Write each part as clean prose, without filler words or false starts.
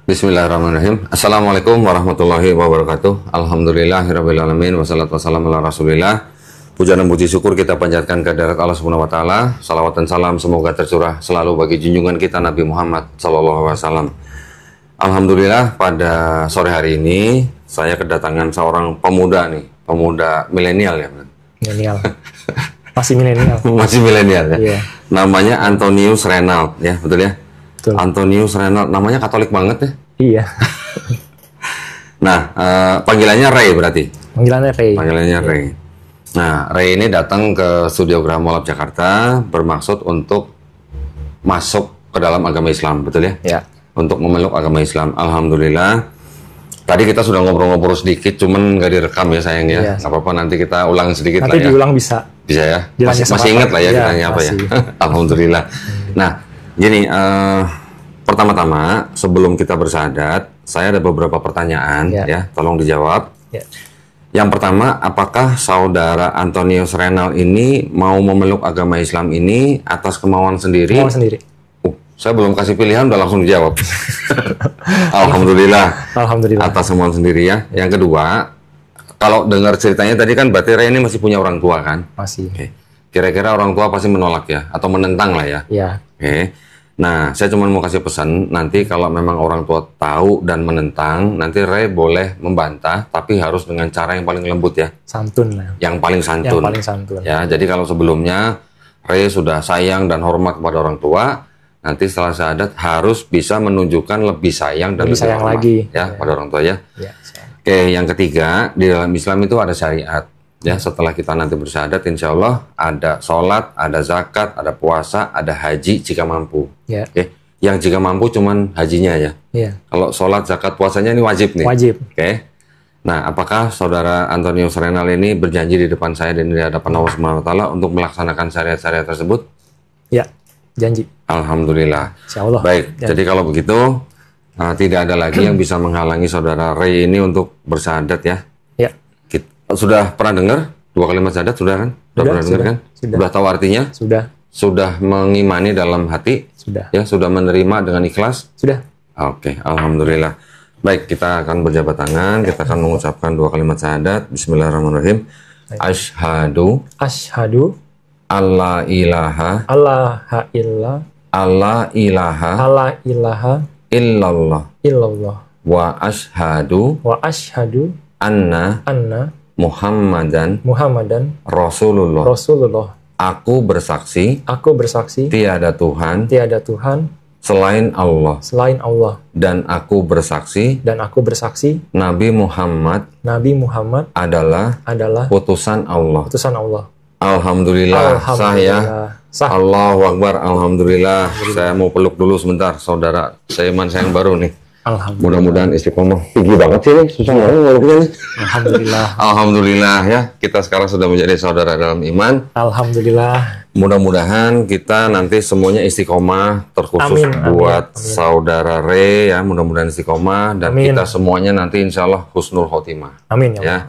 Bismillahirrahmanirrahim. Assalamualaikum warahmatullahi wabarakatuh. Alhamdulillahirrabbilalamin. Wassalatu wassalamu ala rasulillah. Puja dan puji syukur kita panjatkan ke hadirat Allah Subhanahu wa taala. Salawat dan salam semoga tercurah selalu bagi junjungan kita Nabi Muhammad sallallahu alaihi wasallam. Alhamdulillah pada sore hari ini saya kedatangan seorang pemuda nih, pemuda milenial ya. Milenial. Masih milenial. Masih milenial ya. Iya. Namanya Antonius Reynald ya, betul ya? Betul. Antonius Reynald, namanya Katolik banget ya. Iya. Nah, panggilannya Ray berarti. Panggilannya Ray. Panggilannya Ray. Nah, Ray ini datang ke Studio Graham Lab Jakarta bermaksud untuk masuk ke dalam agama Islam, betul ya? Ya. Untuk memeluk agama Islam. Alhamdulillah. Tadi kita sudah ngobrol-ngobrol sedikit, cuman nggak direkam ya sayang ya. Iya. Nggak apa-apa, nanti kita ulang sedikit Nanti lah ya. diulang bisa. Bisa ya? Bilangnya Masih ingat lah ya, Iya, bilangnya apa ya? masih. Alhamdulillah. Nah, gini, pertama-tama sebelum kita bersyahadat, saya ada beberapa pertanyaan ya, tolong dijawab. Ya. Yang pertama, apakah saudara Antonius Reynald ini mau memeluk agama Islam ini atas kemauan sendiri? Kemauan sendiri. Saya belum kasih pilihan, udah langsung dijawab. Alhamdulillah. Alhamdulillah. Atas kemauan sendiri ya. Yang kedua, kalau dengar ceritanya tadi kan berarti Ray ini masih punya orang tua kan? Masih. Oke. Kira-kira orang tua pasti menolak ya? Atau menentang lah ya? Iya. Oke. Nah, saya cuma mau kasih pesan, nanti kalau memang orang tua tahu dan menentang, nanti Ray boleh membantah, tapi harus dengan cara yang paling lembut ya. Santun lah. Yang paling santun. Yang paling santun. Ya, jadi kalau sebelumnya Ray sudah sayang dan hormat kepada orang tua, nanti setelah syahadat harus bisa menunjukkan lebih sayang dan Lebih sayang hormat, lagi. Ya, pada orang tua ya. Ya. Oke, yang ketiga, di dalam Islam itu ada syariat. Ya, setelah kita nanti bersyahadat, insya Allah ada sholat, ada zakat, ada puasa, ada haji jika mampu. Ya. Oke, yang jika mampu cuman hajinya ya. Iya. Kalau sholat, zakat, puasanya ini wajib nih. Wajib. Oke. Nah, apakah saudara Antonius Reynald ini berjanji di depan saya dan di hadapan Allah Subhanahu wa taala untuk melaksanakan syariat-syariat tersebut? Ya. Janji. Alhamdulillah. Insya Allah. Baik, Janji. jadi kalau begitu tidak ada lagi yang bisa menghalangi saudara Ray ini untuk bersyahadat ya. Ya. Sudah pernah dengar dua kalimat syahadat sudah kan? Sudah pernah dengar kan? Sudah tahu artinya? Sudah. Sudah mengimani dalam hati? Sudah. Ya, sudah menerima dengan ikhlas? Sudah. Oke, alhamdulillah. Baik, kita akan berjabat tangan, kita akan mengucapkan dua kalimat syahadat. Bismillahirrahmanirrahim. Asyhadu alla ilaha illallah wa asyhadu anna Muhammadan Rasulullah. Aku bersaksi tiada Tuhan selain Allah, dan aku bersaksi Nabi Muhammad adalah utusan Allah. Alhamdulillah, sah ya. Allahu Akbar, alhamdulillah. Saya mau peluk dulu sebentar, saudara seiman saya yang baru nih. Mudah-mudahan istiqomah. Tinggi banget sih nih, susah banget meluknya nih. Alhamdulillah. Alhamdulillah ya, kita sekarang sudah menjadi saudara dalam iman. Alhamdulillah. Mudah-mudahan kita nanti semuanya istiqomah, terkhusus buat saudara Ray ya. Mudah-mudahan istiqomah dan kita semuanya nanti insya Allah husnul khotimah. Amin ya.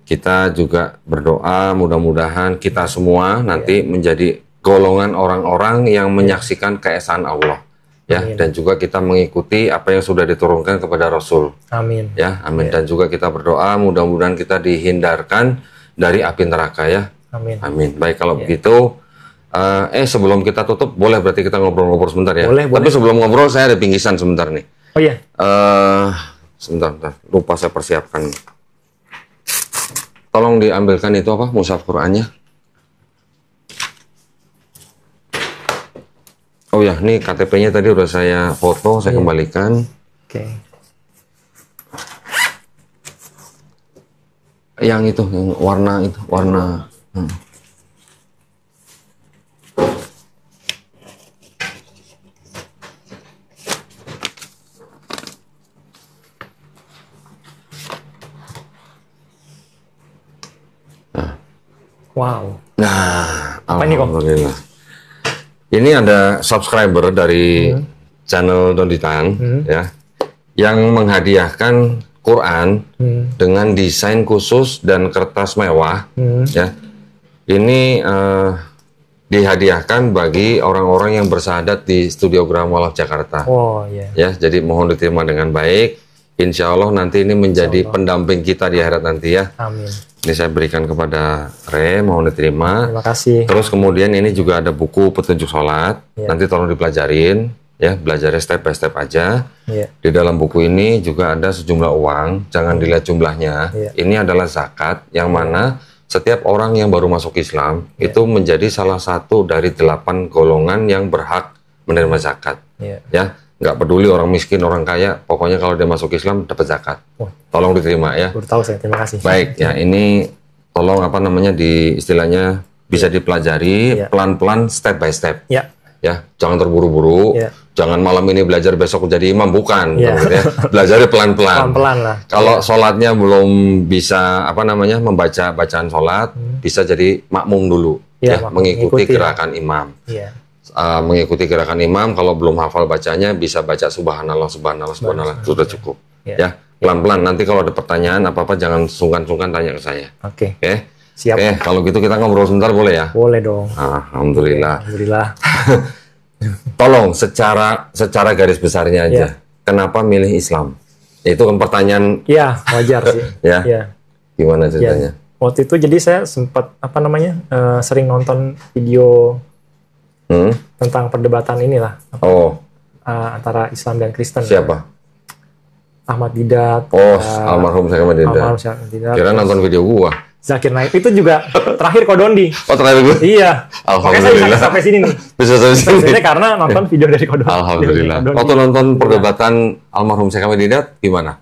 Kita juga berdoa mudah-mudahan kita semua nanti menjadi golongan orang-orang yang menyaksikan keesaan Allah ya. Dan juga kita mengikuti apa yang sudah diturunkan kepada Rasul. Amin. Ya, amin. Dan juga kita berdoa mudah-mudahan kita dihindarkan dari api neraka ya. Amin. Amin. Baik, kalau begitu sebelum kita tutup boleh berarti kita ngobrol-ngobrol sebentar ya. Boleh. Tapi sebelum ngobrol saya ada bingkisan sebentar nih. Oh iya. Sebentar. Lupa saya persiapkan. Tolong diambilkan itu apa? Mushaf Qur'annya. Oh ya, ini KTP-nya tadi udah saya foto, saya kembalikan. Oke. Yang itu, yang warna itu, warna. Wow. Nah, apa ini, Kok? Alhamdulillah. Ini ada subscriber dari channel Donditan ya, yang menghadiahkan Quran dengan desain khusus dan kertas mewah ya. Ini dihadiahkan bagi orang-orang yang bersyahadat di Studio Graham Walaf Jakarta. Oh iya. Ya, jadi mohon diterima dengan baik. Insya Allah nanti ini menjadi pendamping kita di akhirat nanti ya. Amin. Ini saya berikan kepada Re, mohon diterima. Terima kasih. Terus kemudian ini juga ada buku petunjuk sholat. Nanti tolong dipelajarin. Ya, belajarnya step by step aja. Di dalam buku ini juga ada sejumlah uang, jangan dilihat jumlahnya. Ini adalah zakat yang mana setiap orang yang baru masuk Islam itu menjadi salah satu dari 8 golongan yang berhak menerima zakat. Ya, nggak peduli orang miskin, orang kaya, pokoknya kalau dia masuk Islam dapat zakat. Tolong diterima ya. Baru tahu saya, terima kasih. Baik, ya ini tolong apa namanya di istilahnya bisa dipelajari pelan-pelan step by step. Ya, jangan terburu-buru. Jangan malam ini belajar besok jadi imam, bukan. Ya. Belajarnya pelan-pelan. Pelan-pelan lah. Kalau sholatnya belum bisa apa namanya membaca bacaan sholat, bisa jadi makmum dulu. Ya, mengikuti gerakan imam. Mengikuti gerakan imam. Kalau belum hafal bacanya, bisa baca subhanallah, subhanallah, subhanallah. Sudah cukup. Ya, pelan-pelan. Nanti kalau ada pertanyaan apa-apa jangan sungkan-sungkan tanya ke saya. Oke. Siap. Kalau gitu kita ngobrol sebentar boleh ya? Boleh dong. Alhamdulillah. Alhamdulillah. Tolong secara garis besarnya aja. Kenapa milih Islam? Itu kan pertanyaan. Iya, wajar sih. Gimana ceritanya? Waktu itu jadi saya sempat sering nonton video tentang perdebatan inilah. Antara Islam dan Kristen. Siapa? Ahmad Didat. Almarhum Syekh Ahmad Didat. Kira nonton video gua. Zakir Naik itu juga terakhir Kodondi. Terakhir gue? Iya. Alhamdulillah. Makanya saya sampai sini nih. Bisa sampai sini. Biasanya karena nonton video dari Kodondi. Alhamdulillah. Waktu nonton perdebatan almarhum Syekh Ahmad Didat gimana?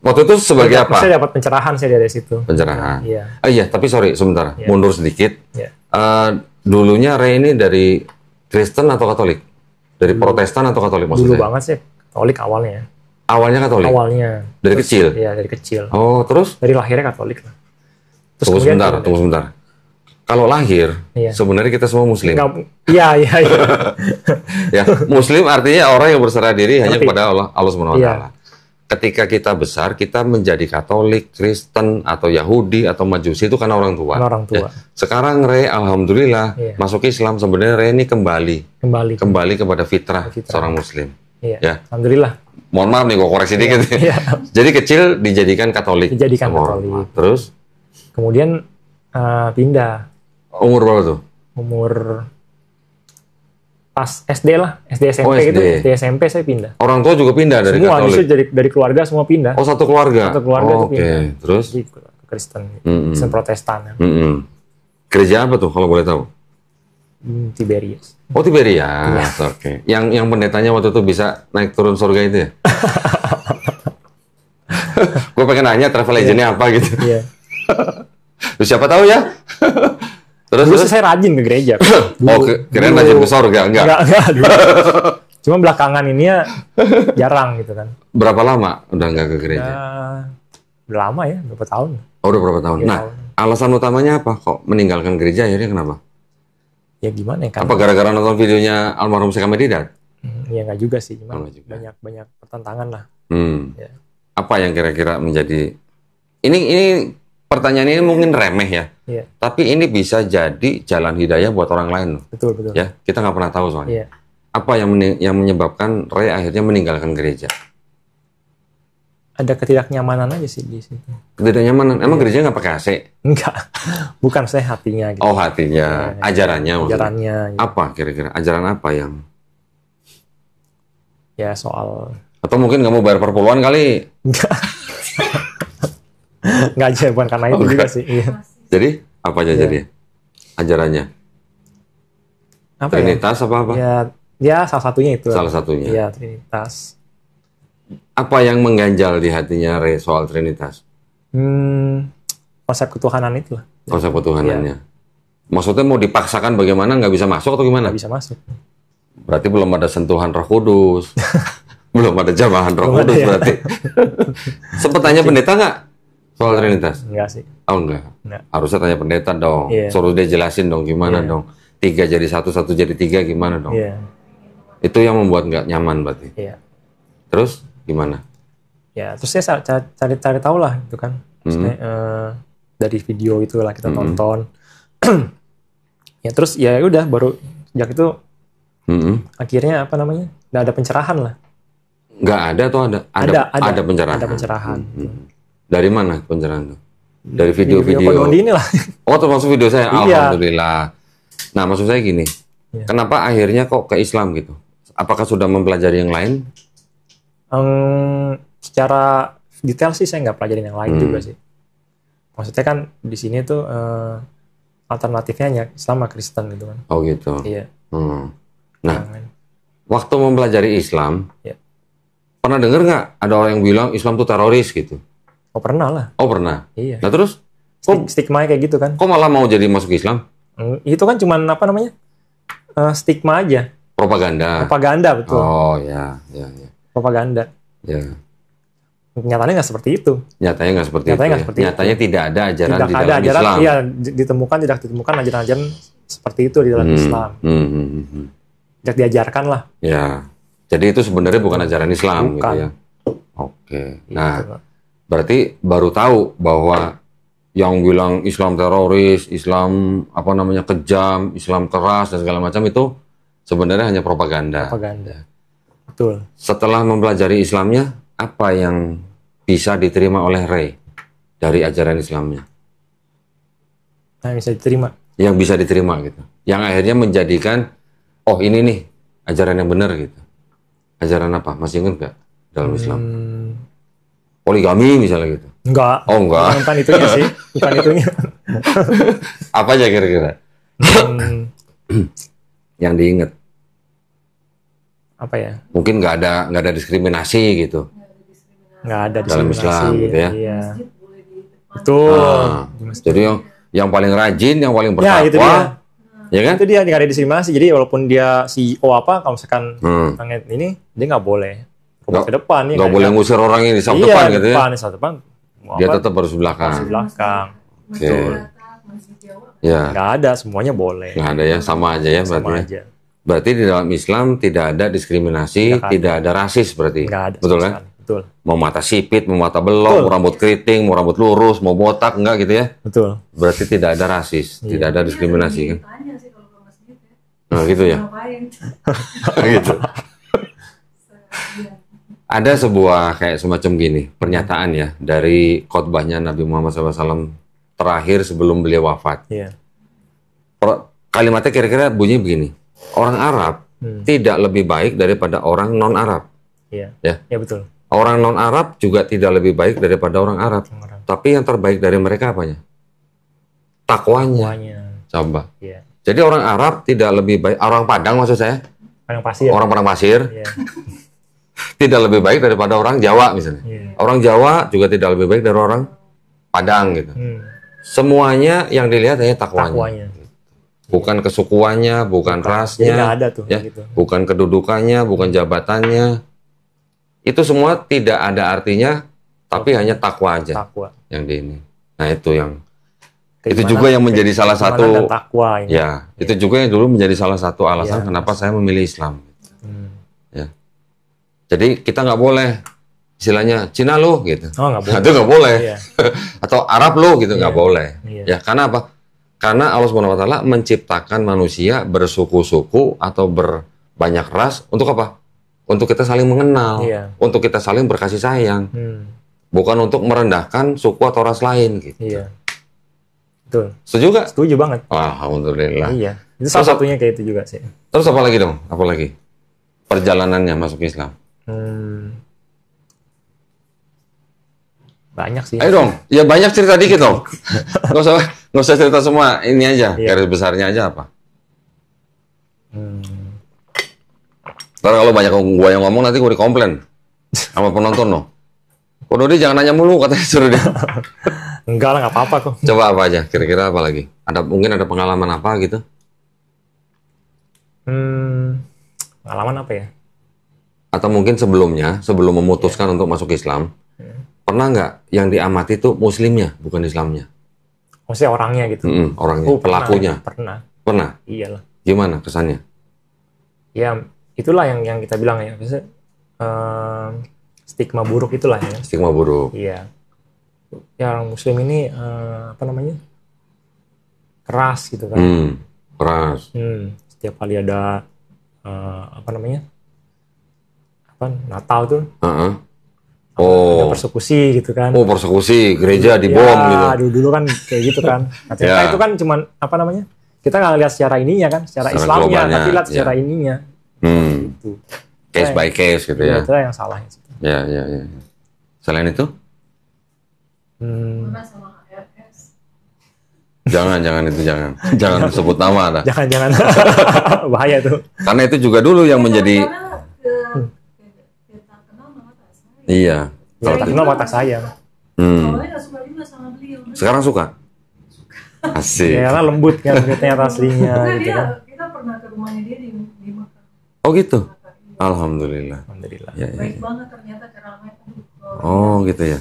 Waktu itu sebagai apa? Saya dapat pencerahan dari situ. Pencerahan. Iya. Iya, tapi sorry sebentar, mundur sedikit. Dulunya Ray ini dari Kristen atau Katolik? Dari Protestan atau Katolik maksudnya? Dulu banget sih Katolik awalnya. Awalnya Katolik? Awalnya. Dari kecil? Iya, dari kecil. Oh, terus? Dari lahirnya Katolik lah. Tunggu sebentar. Kalau lahir, sebenarnya kita semua Muslim. Iya. Ya, Muslim artinya orang yang berserah diri hanya kepada Allah Subhanahu wa taala. Ketika kita besar, kita menjadi Katolik, Kristen, atau Yahudi, atau Majusi itu karena orang tua. Ya. Sekarang Ray, alhamdulillah, masuk Islam sebenarnya Ray ini kembali kepada fitrah seorang Muslim. Ya. Alhamdulillah. Mohon maaf nih, gue koreksi dikit. Jadi kecil dijadikan Katolik. Katolik. Terus? Kemudian pindah. Umur berapa tuh? Umur pas SD lah, SD SMP gitu. SD SMP saya pindah. Orang tua juga pindah dari semua, Katolik? Semua, dari keluarga semua pindah. Oh, satu keluarga? Satu keluarga itu pindah. Oke, terus? Jadi Kristen, Kristen Protestan. Gereja apa tuh kalau boleh tahu? Tiberias. Oh, Tiberias. Oke. Yang pendetanya waktu itu bisa naik turun surga itu ya? Gue pengen nanya travel agentnya apa gitu. Iya. Terus siapa tahu ya? Terus saya rajin ke gereja. Kirain rajin ke surga, enggak. Cuma belakangan ini ya jarang gitu kan. Berapa lama udah enggak ke gereja? Udah lama ya, berapa tahun. Oh, udah berapa tahun? Nah, alasan utamanya apa kok meninggalkan gereja akhirnya kenapa? Ya gimana ya kan? Apa gara-gara nonton videonya almarhum Syekh Ahmad Didat? Ya enggak juga sih, cuma banyak pertentangan lah. Ya. Apa yang kira-kira menjadi ini pertanyaan ini mungkin remeh ya. Tapi ini bisa jadi jalan hidayah buat orang lain. Betul. Ya, kita nggak pernah tahu soalnya. Apa yang menyebabkan Ray akhirnya meninggalkan gereja? Ada ketidaknyamanan aja sih di situ. Ketidaknyamanan? Emang gereja nggak pakai AC? Enggak. Bukan, saya hatinya gitu. Oh, hatinya. Ajarannya maksudnya. Ajarannya. Gitu. Apa kira-kira? Ajaran apa yang? Ya soal. Atau mungkin nggak mau bayar perpuluhan kali? Enggak. Enggak aja, bukan karena itu juga sih. Iya. Jadi apa aja jadi ajarannya? Apa Trinitas apa? Ya salah satunya itu. Salah satunya. Iya, Trinitas. Apa yang mengganjal di hatinya Ray soal Trinitas? Konsep ketuhanan itu lah. Konsep ketuhanannya. Maksudnya mau dipaksakan bagaimana nggak bisa masuk atau gimana? Nggak bisa masuk. Berarti belum ada sentuhan Roh Kudus. Belum ada jamahan Roh Kudus berarti. Sempet tanya pendeta nggak soal Trinitas? Enggak sih. Oh enggak. Harusnya tanya pendeta dong. Suruh dia jelasin dong gimana dong. 3 jadi 1, 1 jadi 3 gimana dong. Itu yang membuat nggak nyaman berarti. Terus gimana? Ya terus saya cari tahu lah gitu kan. Dari video itulah kita tonton. Ya terus ya udah baru sejak itu akhirnya apa namanya? Nggak ada pencerahan lah. Nggak ada atau ada? Ada pencerahan. Ada pencerahan. Dari mana pencerahan itu? Dari video-video ini lah. Oh, termasuk video saya. Iya. Alhamdulillah. Nah, maksud saya gini. Ya. Kenapa akhirnya kok ke Islam gitu? Apakah sudah mempelajari yang lain? Secara detail sih saya nggak pelajarin yang lain juga sih. Maksudnya kan di sini tuh alternatifnya hanya Islam sama Kristen gitu kan. Oh gitu. Iya. Nah, waktu mempelajari Islam, pernah dengar nggak ada orang yang bilang Islam tuh teroris gitu? Oh pernah lah. Oh pernah. Iya. Nah terus? Stigma kayak gitu kan? Kok malah mau jadi masuk Islam? Itu kan cuman apa namanya? Stigma aja. Propaganda. Propaganda betul. Oh ya. Propaganda. Ya. Nyatanya nggak seperti itu. Nyatanya Nyatanya tidak ada ajaran tidak di dalam Islam. Iya, tidak ditemukan ajaran-ajaran seperti itu di dalam Islam. Tidak diajarkan lah. Ya. Jadi itu sebenarnya bukan ajaran Islam gitu ya. Oke. Nah, gitu, berarti baru tahu bahwa yang bilang Islam teroris, Islam apa namanya kejam, Islam keras dan segala macam itu sebenarnya hanya propaganda. Propaganda. Betul. Setelah mempelajari Islamnya, apa yang bisa diterima oleh Ray dari ajaran Islamnya? Yang bisa diterima. Yang bisa diterima gitu. Yang akhirnya menjadikan, oh ini nih ajaran yang benar gitu. Ajaran apa? Masih ingat nggak dalam Islam? Poligami misalnya gitu. Enggak. Oh enggak. Bukan itunya sih. Bukan itunya. Apa aja kira-kira? Yang diingat. Apa ya? Mungkin nggak ada diskriminasi gitu. Nggak ada dalam Islam gitu ya. Iya. Betul. Jadi yang paling rajin, yang paling bertakwa. Ya kan? Itu dia nggak ada diskriminasi. Jadi walaupun dia CEO apa, kalau misalkan ini dia nggak boleh. Ke depan nggak boleh ngusir orang ini di depan gitu ya. Di depan. Dia tetap harus belakang. Harus belakang. Oke. Ya. Nggak ada, semuanya boleh. Nggak ada ya, sama aja ya berarti. Sama aja. Berarti di dalam Islam tidak ada diskriminasi, tidak ada rasis berarti. Nggak ada. Betul kan? Betul. Mau mata sipit, mau mata belok, mau rambut keriting, mau rambut lurus, mau botak, enggak gitu ya? Betul. Berarti tidak ada rasis, tidak ada diskriminasi kan? Nah gitu ya? Gitu. Ada sebuah kayak semacam gini, pernyataan ya, dari khotbahnya Nabi Muhammad SAW terakhir sebelum beliau wafat. Iya. Kalimatnya kira-kira bunyi begini, orang Arab tidak lebih baik daripada orang non-Arab. Iya. Ya? Ya betul. Orang non-Arab juga tidak lebih baik daripada orang Arab. Tapi yang terbaik dari mereka apanya? Takwanya. Coba. Iya. Jadi orang Arab tidak lebih baik, orang Padang maksud saya. Padang pasir. Orang Padang pasir. Iya. Tidak lebih baik daripada orang Jawa misalnya. Iya. Orang Jawa juga tidak lebih baik dari orang Padang gitu. Semuanya yang dilihat hanya takwanya. Bukan kesukuannya, bukan rasnya, nggak ada tuh, ya, gitu. Bukan kedudukannya, bukan jabatannya. Itu semua tidak ada artinya, tapi hanya takwa aja. Takwa. Yang di ini. Nah itu yang itu juga yang menjadi salah satu. Takwa ini. Ya, itu juga yang dulu menjadi salah satu alasan kenapa saya memilih Islam. Ya. Jadi kita nggak boleh istilahnya Cina lo gitu. Oh, nggak boleh. Itu nggak boleh. Iya. Atau Arab lo gitu nggak boleh. Iya. Ya karena apa? Karena Allah Subhanahu Wa Taala menciptakan manusia bersuku-suku atau berbanyak ras untuk apa? Untuk kita saling mengenal, untuk kita saling berkasih sayang, bukan untuk merendahkan suku atau ras lain gitu. Iya. Betul. Setuju nggak? Setuju banget. Alhamdulillah. Iya. Itu salah satunya kayak itu juga sih. Terus apa lagi dong? Apa lagi? Perjalanannya masuk Islam. Banyak sih. Ayo dong, ya banyak cerita dikit dong. Nggak usah cerita semua, ini aja, garis besarnya aja apa. Ntar kalau banyak gua yang ngomong nanti gua dikomplain sama penonton loh. Kok Dodi jangan nanya mulu katanya suruh dia. Enggak lah, nggak apa-apa kok. Coba apa aja, kira-kira apa lagi? Mungkin ada pengalaman apa gitu? Pengalaman apa ya? Atau mungkin sebelumnya, sebelum memutuskan untuk masuk Islam, pernah nggak yang diamati itu Muslimnya, bukan Islamnya? Maksudnya orangnya gitu? Orangnya, pelakunya. Pernah. Pernah? Iyalah. Gimana kesannya? Ya, itulah yang kita bilang ya. Maksudnya, stigma buruk itulah ya. Stigma buruk. Iya. Ya, orang Muslim ini, apa namanya? Keras gitu kan. Keras. Setiap kali ada Natal tuh. Ada persekusi gitu kan. Oh, persekusi, gereja dibom gitu. Dulu kan kayak gitu kan. Nah, ternyata itu kan cuman kita nggak lihat secara ininya kan, secara Islamnya, tapi lihat secara ininya. Gitu. Case by case gitu ya. Itu yang salahnya. Ya. Selain itu? Jangan itu jangan sebut nama dah. Jangan bahaya tuh. Karena itu juga dulu yang menjadi. Iya. Kalau tak kenal mata sayang. Sekarang suka? Asik. Ya, karena lembut kan ternyata aslinya. Gitu kan. Kita pernah ke rumahnya dia di Mekah. Oh gitu. Alhamdulillah. Ya. Baik banget ternyata keramaian. Oh gitu ya.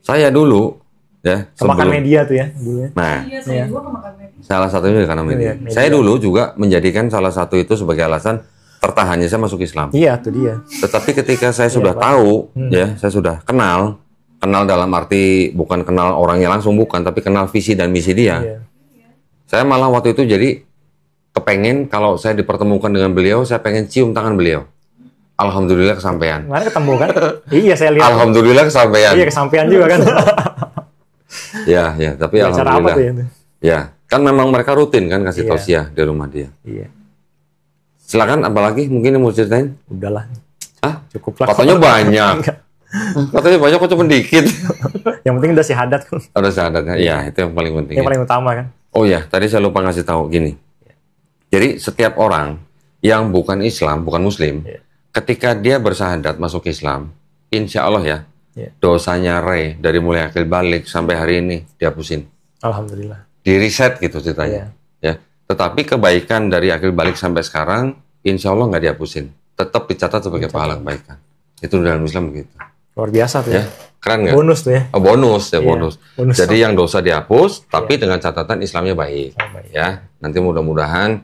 Saya dulu ya. Kemakan media tuh ya dulunya. Nah. Iya, saya juga kemakan media. Salah satunya karena media. Saya dulu juga menjadikan salah satu itu sebagai alasan tertahannya saya masuk Islam. Iya, itu dia. Tetapi ketika saya sudah tahu, saya sudah kenal dalam arti bukan kenal orangnya langsung, bukan, tapi kenal visi dan misi dia. Iya. Saya malah waktu itu jadi kepengen kalau saya dipertemukan dengan beliau, saya pengen cium tangan beliau. Alhamdulillah kesampaian. Kemarin ketemu kan? Iya, saya lihat. Alhamdulillah kesampaian. Iya, kesampaian juga kan. Ya, tapi ya, alhamdulillah. Apa tuh ya, kan memang mereka rutin kan kasih tausiah di rumah dia. Iya. Silakan, apalagi mungkin yang mau ceritain? Udahlah. Cukup lah. Katanya banyak. Katanya banyak, kok cuma dikit. Yang penting udah syahadat. Udah syahadat, ya itu yang paling penting. Yang paling utama kan. Oh ya, tadi saya lupa ngasih tahu gini. Jadi setiap orang yang bukan Islam, bukan Muslim, ketika dia bersyahadat masuk Islam, insya Allah dosanya dari mulai akil balik sampai hari ini dihapusin. Alhamdulillah. Di reset gitu ceritanya. Ya. Tetapi kebaikan dari akil balik sampai sekarang, insya Allah nggak dihapusin. Tetap dicatat sebagai pahala kebaikan. Itu dalam Islam begitu. Luar biasa tuh ya. Keren nggak? Bonus tuh ya. Oh, bonus. Jadi yang dosa dihapus, tapi dengan catatan Islamnya baik. Ya. Nanti mudah-mudahan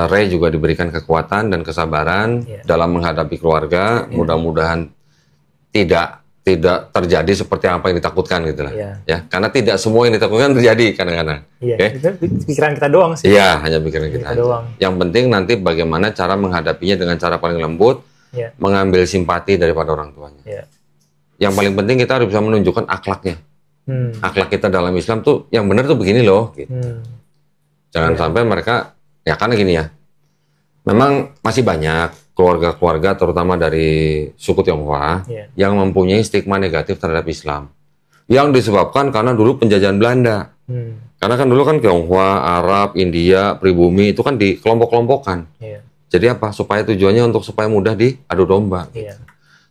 Ray juga diberikan kekuatan dan kesabaran dalam menghadapi keluarga. Mudah-mudahan tidak terjadi seperti apa yang ditakutkan gitu lah. Ya, karena tidak semua yang ditakutkan terjadi kadang-kadang. Itu pikiran kita doang sih. Iya, hanya pikiran kita doang. Yang penting nanti bagaimana cara menghadapinya dengan cara paling lembut, mengambil simpati daripada orang tuanya. Yang paling penting kita harus bisa menunjukkan akhlaknya. Akhlak kita dalam Islam tuh yang benar tuh begini loh. Gitu. Jangan sampai mereka, ya karena gini ya, memang masih banyak keluarga-keluarga terutama dari suku Tionghoa yang mempunyai stigma negatif terhadap Islam yang disebabkan karena dulu penjajahan Belanda. Karena kan dulu kan Tionghoa, Arab, India, pribumi itu kan dikelompok-kelompokkan. Jadi apa? Supaya tujuannya supaya mudah diadu domba.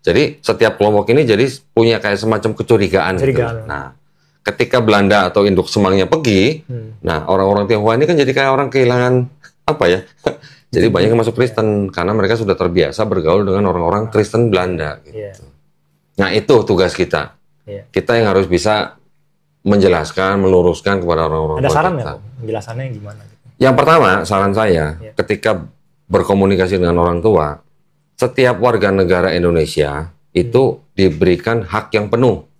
Jadi setiap kelompok ini jadi punya kayak semacam kecurigaan. Gitu. Nah, ketika Belanda atau induk semangnya pergi, nah orang-orang Tionghoa ini kan jadi kayak orang kehilangan apa ya? Jadi banyak yang masuk Kristen karena mereka sudah terbiasa bergaul dengan orang-orang Kristen Belanda. Gitu. Nah itu tugas kita. Kita yang harus bisa menjelaskan, meluruskan kepada orang-orang. Ada saran nggak? Penjelasannya gimana? Yang pertama, saran saya ketika berkomunikasi dengan orang tua, setiap warga negara Indonesia itu diberikan hak yang penuh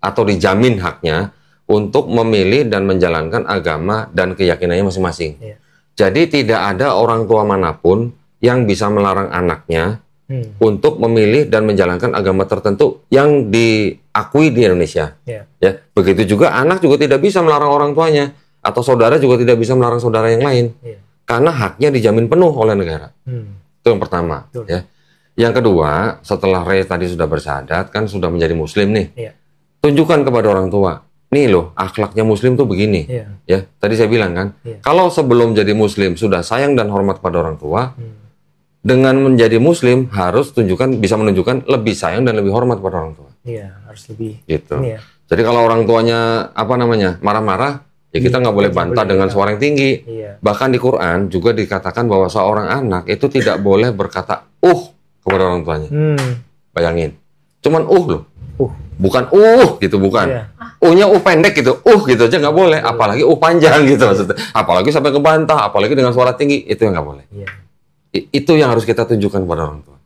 atau dijamin haknya untuk memilih dan menjalankan agama dan keyakinannya masing-masing. Jadi tidak ada orang tua manapun yang bisa melarang anaknya untuk memilih dan menjalankan agama tertentu yang diakui di Indonesia. Ya, begitu juga anak juga tidak bisa melarang orang tuanya atau saudara juga tidak bisa melarang saudara yang lain karena haknya dijamin penuh oleh negara. Itu yang pertama. Ya. Yang kedua, setelah Ray tadi sudah bersyahadat kan sudah menjadi Muslim nih, tunjukkan kepada orang tua. Nih loh, akhlaknya Muslim tuh begini. Ya, tadi saya bilang kan, kalau sebelum jadi Muslim sudah sayang dan hormat pada orang tua, dengan menjadi Muslim harus bisa menunjukkan lebih sayang dan lebih hormat pada orang tua. Iya, harus lebih. Gitu. Jadi kalau orang tuanya marah-marah, ya kita nggak boleh bantah dengan suara yang tinggi. Bahkan di Quran juga dikatakan bahwa seorang anak itu tidak boleh berkata kepada orang tuanya. Bayangin, cuman loh. Bukan gitu, bukan. U-nya pendek gitu, gitu aja nggak boleh. Apalagi panjang gitu maksudnya. Apalagi sampai ngebantah, apalagi dengan suara tinggi, itu yang nggak boleh. Itu yang harus kita tunjukkan kepada orang tua.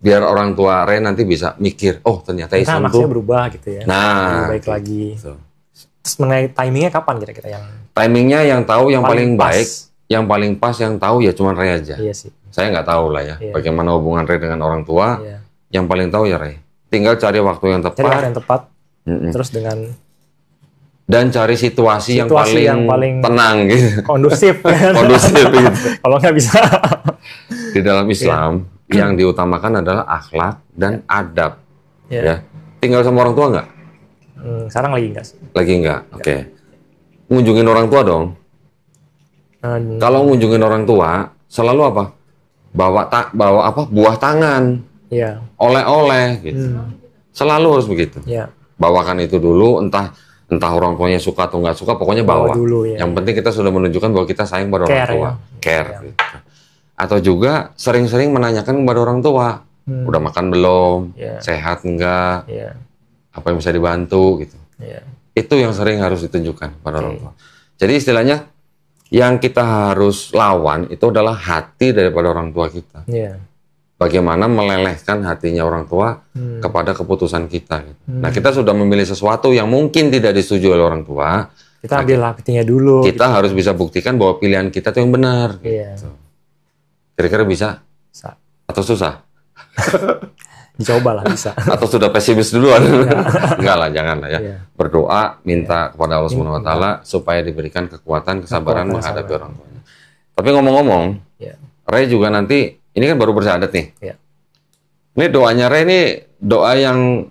Biar orang tua Ray nanti bisa mikir, ternyata Islam tuh berubah gitu ya. Nah, lebih baik lagi. Terus mengenai timingnya kapan kira-kira yang? Timingnya yang tahu yang paling baik, yang paling pas yang tahu ya cuma Ray aja. Iya sih. Saya nggak tahu lah ya bagaimana hubungan Ray dengan orang tua. Yang paling tahu ya Ray. Tinggal cari waktu yang tepat. Cari waktu yang tepat. Terus dan cari situasi yang paling tenang gitu. Kondusif. Kondusif gitu. Kalau nggak bisa. Di dalam Islam yang diutamakan adalah akhlak dan adab. Ya. Tinggal sama orang tua nggak? Sekarang lagi nggak sih. Lagi nggak? Oke. Ngunjungin orang tua dong. Kalau ngunjungin orang tua selalu apa? Bawa apa? Buah tangan. Iya. Oleh-oleh gitu. Selalu harus begitu. Iya. Bawakan itu dulu, entah orang tuanya suka atau nggak suka, pokoknya bawa. Dulu, ya. Yang penting kita sudah menunjukkan bahwa kita sayang pada orang tua. Care. Gitu. Atau juga sering-sering menanyakan kepada orang tua, udah makan belum, sehat enggak, apa yang bisa dibantu gitu. Itu yang sering harus ditunjukkan pada orang tua. Jadi istilahnya yang kita harus lawan itu adalah hati daripada orang tua kita. Bagaimana melelehkan hatinya orang tua kepada keputusan kita. Gitu. Nah, kita sudah memilih sesuatu yang mungkin tidak disetujui oleh orang tua. Kita ambil hatinya dulu. Kita harus bisa buktikan bahwa pilihan kita itu yang benar. Gitu. Kira-kira bisa? Bisa. Atau susah? Dicoba lah, bisa. Atau sudah pesimis duluan? Enggak lah, jangan lah ya. Berdoa, minta kepada Allah Subhanahu Wa Taala supaya diberikan kekuatan, kesabaran menghadapi orang tuanya. Tapi ngomong-ngomong, Ray juga nanti ini kan baru bersyahadat nih. Ini doanya Ray ini doa yang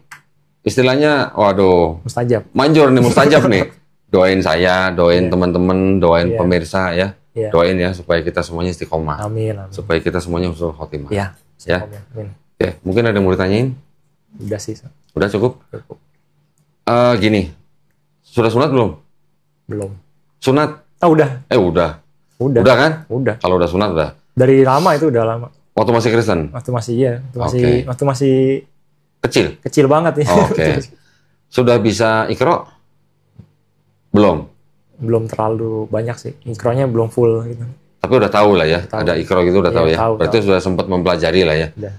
istilahnya, waduh, mustajab. Manjur nih, mustajab nih. Doain saya, doain teman-teman, doain pemirsa ya. Doain ya supaya kita semuanya istiqomah. Amin. Supaya kita semuanya husnul khotimah. Ya. Amin. Oke, mungkin ada yang mau ditanyain? Udah sih. Udah cukup? Cukup. Gini, sudah sunat belum? Belum. Sunat? Udah. Udah. Udah. Udah kan? Udah. Kalau udah sunat udah. Dari lama itu udah lama. Waktu masih Kristen? Waktu masih waktu masih kecil. Kecil banget ya. Oke. Sudah bisa Iqra? Belum. Belum terlalu banyak sih. Iqra-nya belum full gitu. Tapi udah tahu lah ya. Ada Iqra gitu udah tahu ya. Berarti sudah sempat mempelajari lah ya. Udah.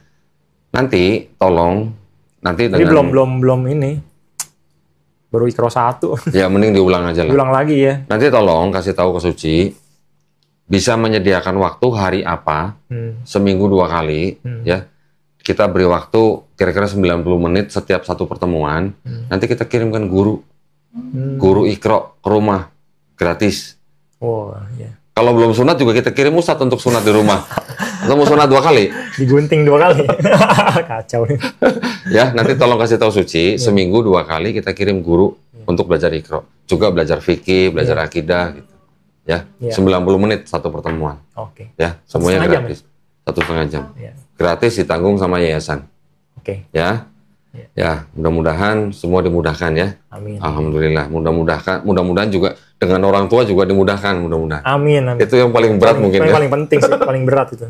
Nanti tolong Tapi belum ini. Baru Iqra 1. Ya mending diulang aja lah. Diulang lagi ya. Nanti tolong kasih tahu ke Suci. Bisa menyediakan waktu hari apa, seminggu 2 kali, ya. Kita beri waktu kira-kira 90 menit setiap satu pertemuan. Nanti kita kirimkan guru Iqra ke rumah, gratis. Oh, iya. Kalau belum sunat juga kita kirim ustadz untuk sunat di rumah. Atau mau sunat 2 kali? Digunting 2 kali. Kacau nih. Ya, nanti tolong kasih tahu Suci, seminggu 2 kali kita kirim guru untuk belajar Iqra. Juga belajar fikih, belajar akidah, gitu. Ya, 90 menit satu pertemuan. Oke. Ya, semuanya gratis. 1,5 jam. Gratis ditanggung sama yayasan. Oke. Ya. Ya, mudah-mudahan semua dimudahkan ya. Amin. Alhamdulillah. Mudah-mudahan juga dengan orang tua juga dimudahkan, mudah-mudahan. Amin. Itu yang paling berat mungkin ya. Paling penting sih, paling berat itu.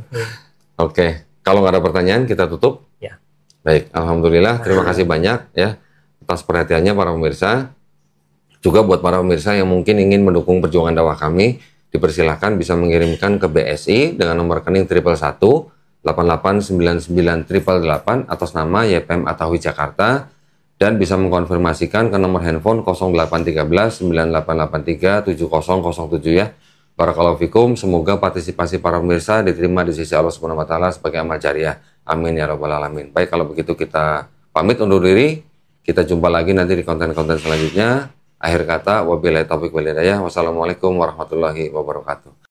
Oke. Kalau nggak ada pertanyaan kita tutup. Ya. Baik, alhamdulillah. Terima kasih banyak ya atas perhatiannya para pemirsa. Juga buat para pemirsa yang mungkin ingin mendukung perjuangan dakwah kami, dipersilahkan bisa mengirimkan ke BSI dengan nomor rekening 111-8899-888 atas nama YPM Atawi Jakarta dan bisa mengkonfirmasikan ke nomor handphone 0813-9883-7007 ya. Barakallahu fikum, semoga partisipasi para pemirsa diterima di sisi Allah Subhanahu wa taala sebagai amal jariah. Amin ya rabbal alamin. Baik, kalau begitu kita pamit undur diri. Kita jumpa lagi nanti di konten-konten selanjutnya. Akhir kata, wabillahi taufiq wal hidayah. Wassalamualaikum warahmatullahi wabarakatuh.